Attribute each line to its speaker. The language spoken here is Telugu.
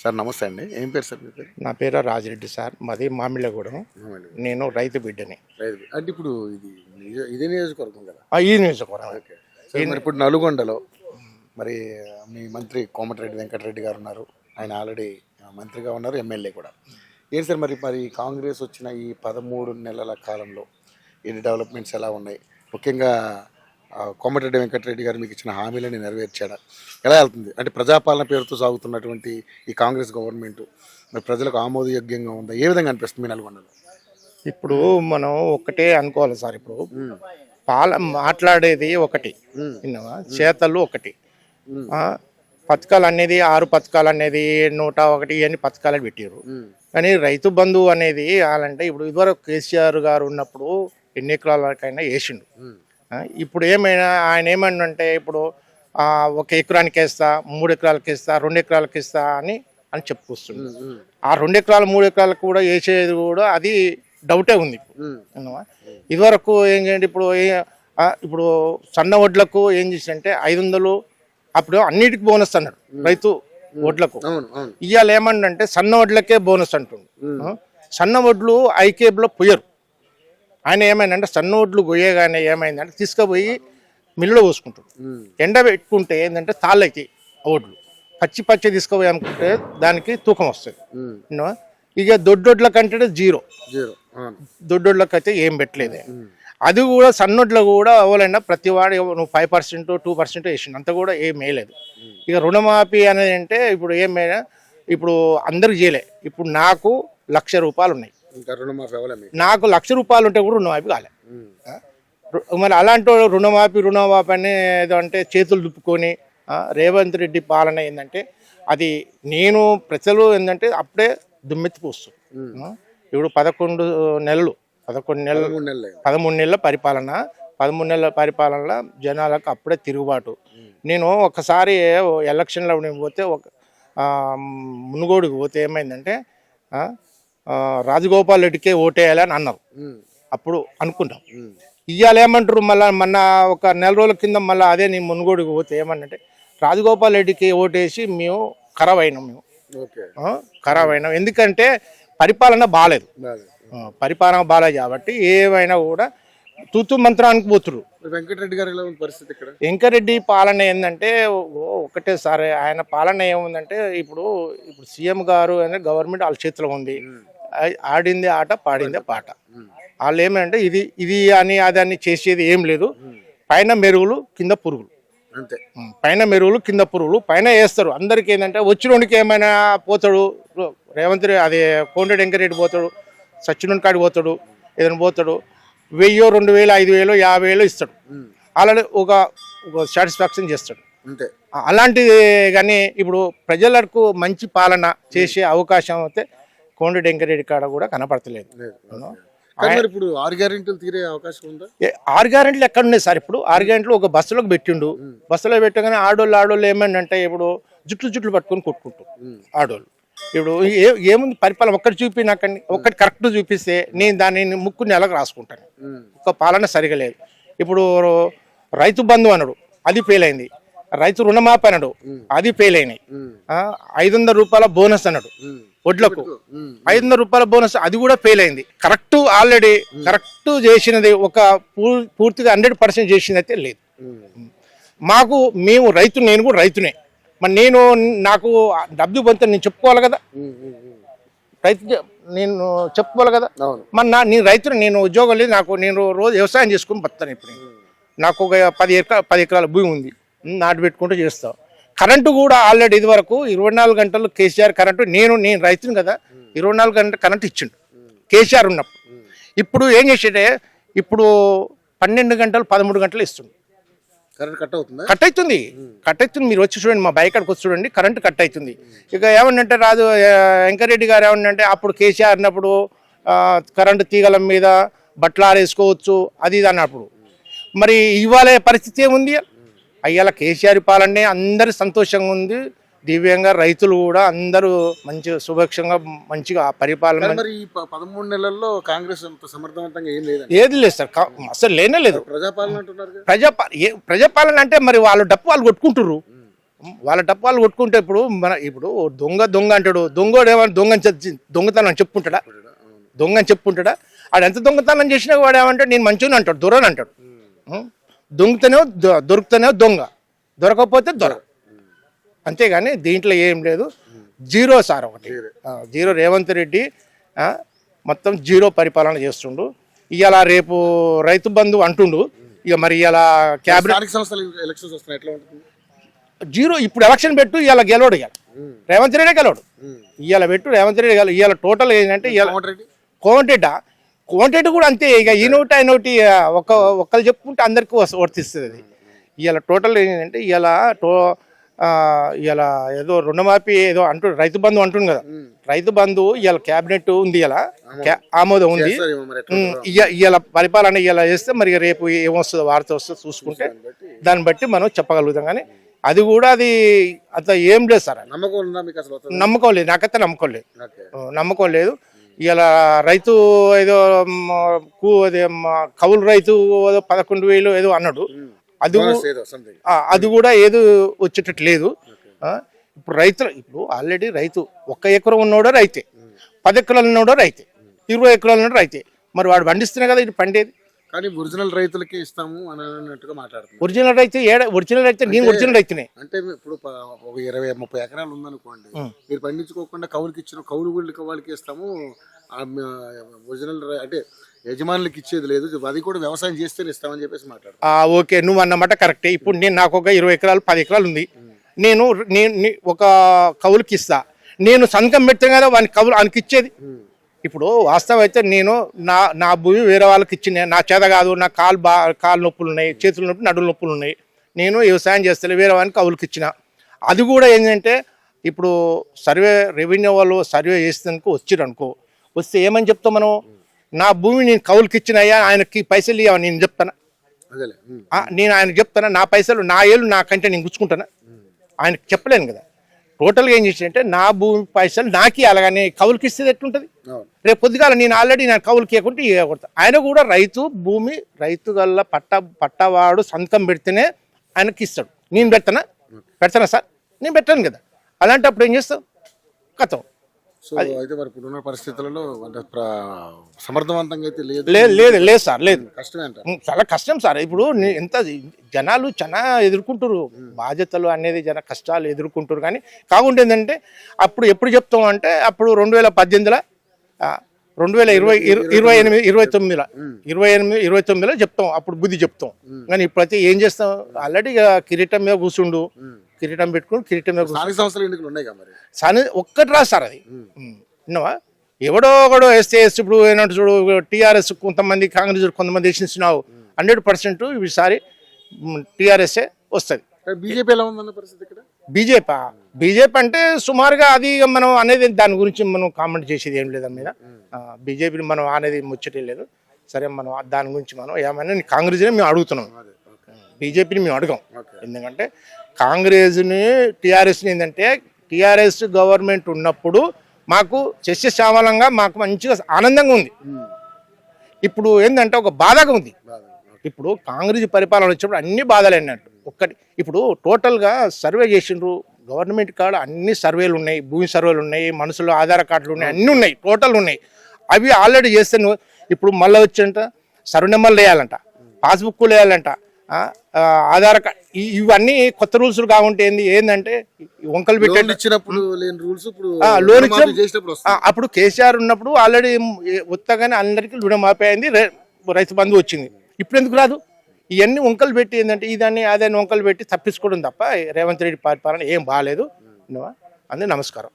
Speaker 1: సార్ నమస్తే అండి. ఏం పేరు సార్ మీ పేరు?
Speaker 2: నా పేరు రాజిరెడ్డి సార్. మాది మామిళ్ళగూడెం.
Speaker 1: అవునండి.
Speaker 2: నేను రైతు బిడ్డని.
Speaker 1: రైతు అంటే ఇప్పుడు ఇదే నియోజకవర్గం కదా?
Speaker 2: ఈ నియోజకవర్గం.
Speaker 1: ఓకే. సార్ మరి ఇప్పుడు నల్గొండలో మరి మీ మంత్రి కోమటిరెడ్డి వెంకటరెడ్డి గారు ఉన్నారు. ఆయన ఆల్రెడీ మంత్రిగా ఉన్నారు, ఎమ్మెల్యే కూడా. ఏంటి సార్ మరి కాంగ్రెస్ వచ్చిన ఈ 13 నెలల కాలంలో ఎన్ని డెవలప్మెంట్స్ ఎలా ఉన్నాయి? ముఖ్యంగా కోమటిరెడ్డి వెంకటరెడ్డి గారు మీకు ఇచ్చిన హామీలని నెరవేర్చాడా? ఎలా వెళ్తుంది? అంటే ప్రజాపాలన పేరుతో సాగుతున్నటువంటి ఈ కాంగ్రెస్ గవర్నమెంట్ మరి ప్రజలకు ఆమోదయోగ్యంగా ఉందా? ఏ విధంగా అనిపిస్తుంది మీ నల్గొండలో?
Speaker 2: ఇప్పుడు మనం ఒకటే అనుకోవాలి సార్. ఇప్పుడు మాట్లాడేది ఒకటి, విన్నావా, చేతలు ఒకటి. పథకాలు అనేది 6 పథకాలు అనేది 101 ఇవన్నీ పథకాలు పెట్టారు. కానీ రైతు బంధు అనేది అలాంటే ఇప్పుడు ఇదివరకు కేసీఆర్ గారు ఉన్నప్పుడు ఎన్ని ఎకరాలకైనా వేసిండు. ఇప్పుడు ఏమైనా ఆయన ఏమంటే ఇప్పుడు 1 ఎకరానికి వేస్తా, 3 ఎకరాలకి ఇస్తా, 2 ఎకరాలకి ఇస్తా అని చెప్పుకొస్తుంది. ఆ 2 ఎకరాలు 3 ఎకరాలకు కూడా వేసేది కూడా అది డౌటే ఉంది. ఇదివరకు ఏం చేయండి, ఇప్పుడు సన్న వడ్లకు ఏం చేసిందంటే 500 అప్పుడు అన్నిటికి బోనస్ అన్నాడు రైతు వడ్లకు. ఇవాళ ఏమంటే సన్న వడ్లకే బోనస్ అంటుండు. సన్న వడ్లు ఐకేబ్లో పోయరు. ఆయన ఏమైందంటే సన్న వడ్లు పోయేగానే ఏమైందంటే తీసుకుపోయి మిల్లులో పోసుకుంటాడు. ఎండ పెట్టుకుంటే ఏంటంటే తాళ్ళకి వడ్లు పచ్చి తీసుకుపోయి అనుకుంటే దానికి తూకం వస్తుంది. ఇక దొడ్డొడ్ల కంటే జీరో దొడ్డొడ్లకైతే ఏం పెట్టలేదే. అది కూడా సన్నొడ్లు కూడా అవ్వాలన్నా ప్రతి వాడు నువ్వు 5% 2% వేసిండు, అంత కూడా ఏం వేయలేదు. ఇక రుణమాఫీ అనేది అంటే ఇప్పుడు ఏమైనా ఇప్పుడు అందరికి చేయలే. ఇప్పుడు నాకు ₹1,00,000 ఉన్నాయి. నాకు ₹1,00,000 ఉంటే కూడా రుణమాఫీ కాలే. మరి అలాంటి రుణమాఫీ అని ఏదో అంటే చేతులు దుప్పుకొని రేవంత్ రెడ్డి పాలన ఏంటంటే అది నేను ప్రజలు ఏంటంటే అప్పుడే దుమ్మెత్తి పోస్తుంది. ఇప్పుడు 13 నెలలు 13 నెలల పరిపాలన, 13 నెలల పరిపాలనలో జనాలకు అప్పుడే తిరుగుబాటు. నేను ఒకసారి ఎలక్షన్లో పోతే మునుగోడుకు పోతే ఏమైందంటే రాజగోపాల్ రెడ్డికే ఓటేయాలని అన్నారు. అప్పుడు అనుకుంటాం. ఇవాళ ఏమంటారు మొన్న ఒక నెల రోజుల కింద మళ్ళీ అదే నేను మునుగోడుకు పోతే ఏమన్నంటే రాజగోపాల్ రెడ్డికి ఓటేసి మేము ఖరాబ్ అయినాం. ఎందుకంటే పరిపాలన బాగాలేదు కాబట్టి ఏమైనా కూడా తూతు మంత్రానికి పోతురు.
Speaker 1: వెంకటరెడ్డి గారు ఎలా ఉంది పరిస్థితి ఇక్కడ?
Speaker 2: వెంకటరెడ్డి పాలన ఏంటంటే ఒకటే సార్, ఆయన పాలన ఏముందంటే ఇప్పుడు సీఎం గారు అనే గవర్నమెంట్ వాళ్ళ చేతిలో ఉంది. ఆడిందే ఆట, పాడిందే పాట. వాళ్ళు ఏమంటే ఇది అని అదని చేసేది ఏం లేదు. పైన మెరుగులు కింద పురుగులు
Speaker 1: అంతే.
Speaker 2: పైన మెరుగులు కింద పురుగులు పైన వేస్తారు. అందరికి ఏంటంటే వచ్చినోడికి ఏమైనా పోతాడు. రేవంత్ రెడ్డి అదే కోమటిరెడ్డి వెంకటరెడ్డి పోతాడు, సచిన్ కాడికి పోతాడు, ఏదైనా పోతాడు 1000, 2000, 5000, 50,000 ఇస్తాడు. అలానే ఒక సాటిస్ఫాక్షన్ చేస్తాడు
Speaker 1: అంతే.
Speaker 2: అలాంటిది కానీ ఇప్పుడు ప్రజలకు మంచి పాలన చేసే అవకాశం అయితే కోమటిరెడ్డి వెంకటరెడ్డి కాడ కూడా కనపడతలేదు.
Speaker 1: ఇప్పుడు 6 గ్యారెంటీలు తీరే అవకాశం ఉందా?
Speaker 2: 6 గ్యారెంటీలు ఎక్కడ ఉన్నాయి సార్? ఇప్పుడు 6 గ్యారెంటీలు ఒక బస్సులోకి పెట్టిండు. బస్సులో పెట్టగానే ఆడోళ్ళు ఏమంటే ఇప్పుడు జుట్లు పట్టుకొని కొట్టుకుంటారు ఆడోళ్ళు. ఇప్పుడు ఏముంది పరిపాలన ఒక్కటి చూపినాకండి, ఒక్కటి కరెక్ట్ చూపిస్తే నేను దాన్ని ముక్కు నెలకు రాసుకుంటాను. ఒక పాలన సరిగా లేదు. ఇప్పుడు రైతు బంధు అన్నాడు, అది ఫెయిల్ అయింది. రైతు రుణమాఫీ అన్నాడు, అది ఫెయిల్ అయినాయి. ₹500 బోనస్ అన్నాడు వడ్లకు, ₹500 బోనస్, అది కూడా ఫెయిల్ అయింది. ఆల్రెడీ కరెక్ట్ చేసినది ఒక పూర్తిగా 100% చేసింది అయితే లేదు. నేను కూడా రైతునే. మరి నాకు డబ్బు బంత నేను చెప్పుకోవాలి కదా, నేను చెప్పుకోవాలి కదా. మరి నేను రైతుని, నేను ఉద్యోగం లేదు నాకు, నేను రోజు వ్యవసాయం చేసుకుని బతాను. ఇప్పుడు నాకు ఒక 10 ఎకరాల భూమి ఉంది, నాటు పెట్టుకుంటూ చేస్తాను. కరెంటు కూడా ఆల్రెడీ ఇది వరకు 24 గంటలు కేసీఆర్ కరెంటు, నేను రైతుని కదా, 24 గంటలు కరెంటు ఇచ్చిండు కేసీఆర్ ఉన్నప్పుడు. ఇప్పుడు ఏం చేసేటే ఇప్పుడు 12 గంటలు 13 గంటలు ఇస్తుండు. కట్ అవుతుంది. మీరు వచ్చి చూడండి, మా బైక్ అక్కడికి వచ్చి చూడండి, కరెంటు కట్ అవుతుంది. ఇక ఏమన్నంటే వెంకరెడ్డి గారు ఏమన్నంటే అప్పుడు కేసీఆర్ అన్నప్పుడు కరెంటు తీగల మీద బట్టలు ఆరేసుకోవచ్చు అది ఇది అన్నప్పుడు. మరి ఇవాళ పరిస్థితి ఏముంది? అయ్యాల కేసీఆర్ పాలనే అందరు సంతోషంగా ఉంది, దివ్యంగా రైతులు కూడా అందరూ మంచి సుభిక్షంగా మంచిగా పరిపాలన.
Speaker 1: 13 నెలల్లో కాంగ్రెస్ సమర్థవంతంగా
Speaker 2: ఏది లేదు సార్, అసలు లేనే లేదు.
Speaker 1: ప్రజాపాలన అంటున్నారు.
Speaker 2: ప్రజాపాలన అంటే మరి వాళ్ళు డప్పు వాళ్ళు కొట్టుకుంటుర్రు. వాళ్ళ డప్పాలు కొట్టుకుంటే ఇప్పుడు దొంగ అంటాడు, దొంగోడు ఏమన్నా దొంగతనం అని చెప్పుకుంటాడా? దొంగ అని చెప్పుకుంటాడా? ఆడు ఎంత దొంగతనం చేసినా వాడు ఏమంటే నేను మంచిగా అంటాడు, దొరని అంటాడు. దొరుకుతానే దొంగ, దొరకకపోతే దొర. అంతేగాని దీంట్లో ఏం లేదు. జీరో సార్, ఒకటి జీరో. రేవంత్ రెడ్డి మొత్తం జీరో పరిపాలన చేస్తుండు. ఇవాళ రేపు రైతు బంధు అంటుండు, ఇక మరి ఇలా క్యాబినెట్
Speaker 1: స్థానిక సంస్థలు ఎలక్షన్స్ వస్తున్నాయి, ఎట్లా ఉంటుంది?
Speaker 2: జీరో. ఇప్పుడు ఎలక్షన్ పెట్టు, ఇవాళ గెలవడు, ఇవాళ రేవంత్ రెడ్డి గెలవడు. ఇవాళ పెట్టు రేవంత్ రెడ్డి గెలవడు. ఇవాళ టోటల్ ఏంటంటే కోమటిరెడ్డి కూడా అంతే. ఇక ఈ నోటి ఆ నోటి ఒక్కరు చెప్పుకుంటే అందరికీ వర్తిస్తుంది అది. ఇవాళ టోటల్ ఏంటంటే ఇవాళ ఏదో రుణమాఫీ ఏదో అంటు రైతు బంధు అంటుంది కదా, రైతు బంధు ఇవాళ క్యాబినెట్ ఉంది, ఇలా ఆమోదం ఉంది. ఇవాళ పరిపాలన ఇలా చేస్తే మరి రేపు ఏమొస్తుందో వార్త వస్తుందో చూసుకుంటే దాన్ని బట్టి మనం చెప్పగలుగుతాం. కానీ అది కూడా అది అంత ఏం లేదు సార్. నమ్మకం లేదు, నాకైతే నమ్మకం లేదు. ఇలా రైతు ఏదో కౌలు రైతు 11,000 ఏదో అన్నాడు, అది కూడా ఏదో వచ్చేటట్టు లేదు. ఇప్పుడు ఇప్పుడు ఆల్రెడీ రైతు 1 ఎకరం ఉన్నోడో రైతే, 10 ఎకరాలు ఉన్నోడో రైతే, 20 ఎకరాలు ఉన్నోడో రైతే. మరి వాడు పండిస్తేనే కదా ఇది పండేది.
Speaker 1: కానీ ఒరిజినల్ రైతులకి ఇస్తాము అని అన్నట్టుగా మాట్లాడుతున్నారు.
Speaker 2: ఒరిజినల్ రైతే నేను ఒరిజినల్ రైతునే.
Speaker 1: అంటే ఇప్పుడు ఒక 20-30 ఎకరాలు ఉందనుకోండి, మీరు పండించుకోకుండా కౌలుకి ఇచ్చిన కౌలు వాళ్ళకి ఇస్తాము, ఒరిజినల్ అంటే యజమానులకి ఇచ్చేది లేదు, అది కూడా వ్యవసాయం చేస్తేనే ఇస్తామని చెప్పేసి మాట్లాడు.
Speaker 2: ఓకే, నువ్వు అన్నమాట కరెక్టే. ఇప్పుడు నాకు ఒక 20 ఎకరాలు 10 ఎకరాలు ఉంది, నేను ఒక కౌలుకి ఇస్తా, నేను సంతకం పెడితే కదా వానికి కౌలు ఆయనకి ఇచ్చేది. ఇప్పుడు వాస్తవం అయితే నేను నా భూమి వేరే వాళ్ళకి ఇచ్చిన, నా చేత కాదు, నా కాలు నొప్పులు ఉన్నాయి, చేతుల నొప్పి, నడులు నొప్పులు ఉన్నాయి, నేను వ్యవసాయం చేస్తే వేరే వానికి కౌలుకి ఇచ్చిన. అది కూడా ఏంటంటే ఇప్పుడు రెవెన్యూ వాళ్ళు సర్వే చేసేందుకు వచ్చిరనుకో, వస్తే ఏమని చెప్తాం మనం, నా భూమి నేను కౌలుకి ఇచ్చినయ్యా, ఆయనకి పైసలు ఇవ్వ నేను చెప్తానా? నేను ఆయనకు చెప్తానా? నా పైసలు నా ఏళ్ళు నాకంటే నేను గుచ్చుకుంటానా? ఆయనకు చెప్పలేను కదా. టోటల్గా ఏం చేసిందంటే నా భూమి పైసలు నాకి అలాగనే కౌలుకి ఇస్తే ఎట్లుంటుంది? రేపు పొద్దుగాల నేను ఆల్రెడీ నేను కౌలుకి ఇవ్వకుంటే ఇవ్వకూడదు. ఆయన కూడా రైతు గల్ల పట్టవాడు సంతకం పెడితేనే ఆయనకి ఇస్తాడు. నేను పెడతానా సార్? నేను పెట్టాను కదా. అలాంటప్పుడు ఏం చేస్తావు? కథం.
Speaker 1: సో అయితే మరి ఇప్పుడున్న పరిస్థితులలో సమర్థవంతంగా అయితే
Speaker 2: లేదు సార్, లేదు.
Speaker 1: కష్టమే అంట,
Speaker 2: చాలా కష్టం సార్. ఇప్పుడు ఎంత జనాలు చాలా ఎదుర్కొంటారు బాధ్యతలు అనేది, కష్టాలు ఎదుర్కొంటారు. కానీ కాకుండా ఏంటంటే అప్పుడు ఎప్పుడు చెప్తాం అంటే అప్పుడు 2018లో 2029లో చెప్తాం, అప్పుడు బుద్ధి చెప్తాం. కానీ ఇప్పుడైతే ఏం చేస్తాం, ఆల్రెడీ కిరీటం మీద కూర్చుండు, కిరీటం పెట్టుకుని కిరీటం మీద ఒక్కటి రా సార్. అది విన్నావా? ఎవడో ఒకడో వేస్తే ఇప్పుడు ఏంటంటే చూడు, టీఆర్ఎస్ కొంతమంది, కాంగ్రెస్ కొంతమంది వేసినావు, 100% ఈసారి టీఆర్ఎస్ఏ వస్తుంది.
Speaker 1: బీజేపీ ఎలా ఉందన్న పరిస్థితి ఇక్కడ?
Speaker 2: బీజేపీ అంటే సుమారుగా అది మనం అనేది దాని గురించి మనం కామెంట్ చేసేది ఏం లేదు. దాని మీద బీజేపీని మనం అనేది ముచ్చటే లేదు. సరే, మనం దాని గురించి మనం ఏమైనా కాంగ్రెస్ని మేము అడుగుతున్నాం, బీజేపీని మేము అడగాం. ఎందుకంటే కాంగ్రెస్ని టీఆర్ఎస్ని ఏంటంటే టీఆర్ఎస్ గవర్నమెంట్ ఉన్నప్పుడు మాకు సస్యశ్యామలంగా మాకు మంచిగా ఆనందంగా ఉంది. ఇప్పుడు ఏంటంటే ఒక బాధగా ఉంది. ఇప్పుడు కాంగ్రెస్ పరిపాలన వచ్చినప్పుడు అన్ని బాధలు అన్నట్టు ఒక్కటి. ఇప్పుడు టోటల్గా సర్వే చేసిండ్రు గవర్నమెంట్ కాడ, అన్ని సర్వేలు ఉన్నాయి, భూమి సర్వేలు ఉన్నాయి, మనుషులు ఆధార్ కార్డులు ఉన్నాయి, అన్నీ ఉన్నాయి, టోటల్ ఉన్నాయి. అవి ఆల్రెడీ చేస్తే ఇప్పుడు మళ్ళీ వచ్చంట సర్వే నెంబర్లు వేయాలంట, పాస్బుక్లు వేయాలంట, ఆధార్ కార్డ్, ఇవన్నీ కొత్త రూల్స్ కాకుంటే ఏంటంటే వంకలు పెట్టండి
Speaker 1: ఇచ్చినప్పుడు లేని రూల్స్
Speaker 2: లోన్ ఇచ్చినప్పుడు. అప్పుడు కేసీఆర్ ఉన్నప్పుడు ఆల్రెడీ వత్తగానే అందరికీ రుణమాఫీ అయింది, రైతు బంధు వచ్చింది. ఇప్పుడు ఎందుకు రాదు? ఇవన్నీ వంకలు పెట్టి ఏంటంటే ఇదాన్ని అదాన్ని వంకలు పెట్టి తప్పించుకోవడం తప్ప రేవంత్ రెడ్డి పరిపాలన ఏం బాగాలేదు. అందుకే నమస్కారం.